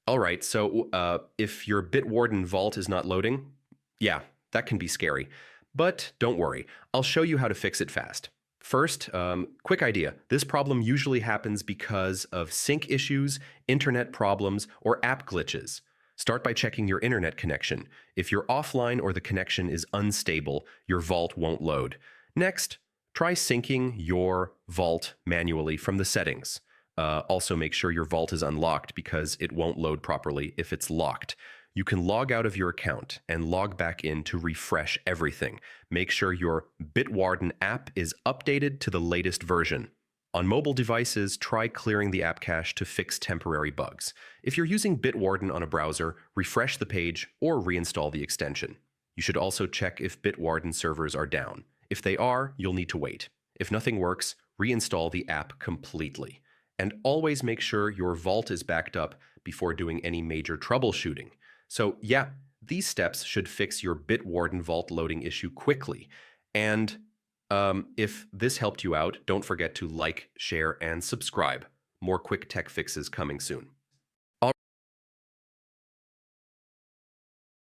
All right, so if your Bitwarden vault is not loading, yeah, that can be scary. But don't worry, I'll show you how to fix it fast. First, quick idea. This problem usually happens because of sync issues, internet problems, or app glitches. Start by checking your internet connection. If you're offline or the connection is unstable, your vault won't load. Next, try syncing your vault manually from the settings. Also, make sure your vault is unlocked because it won't load properly if it's locked. You can log out of your account and log back in to refresh everything. Make sure your Bitwarden app is updated to the latest version. On mobile devices, try clearing the app cache to fix temporary bugs. If you're using Bitwarden on a browser, refresh the page or reinstall the extension. You should also check if Bitwarden servers are down. If they are, you'll need to wait. If nothing works, reinstall the app completely. And always make sure your vault is backed up before doing any major troubleshooting. So yeah, these steps should fix your Bitwarden vault loading issue quickly. And if this helped you out, don't forget to like, share, and subscribe. More quick tech fixes coming soon.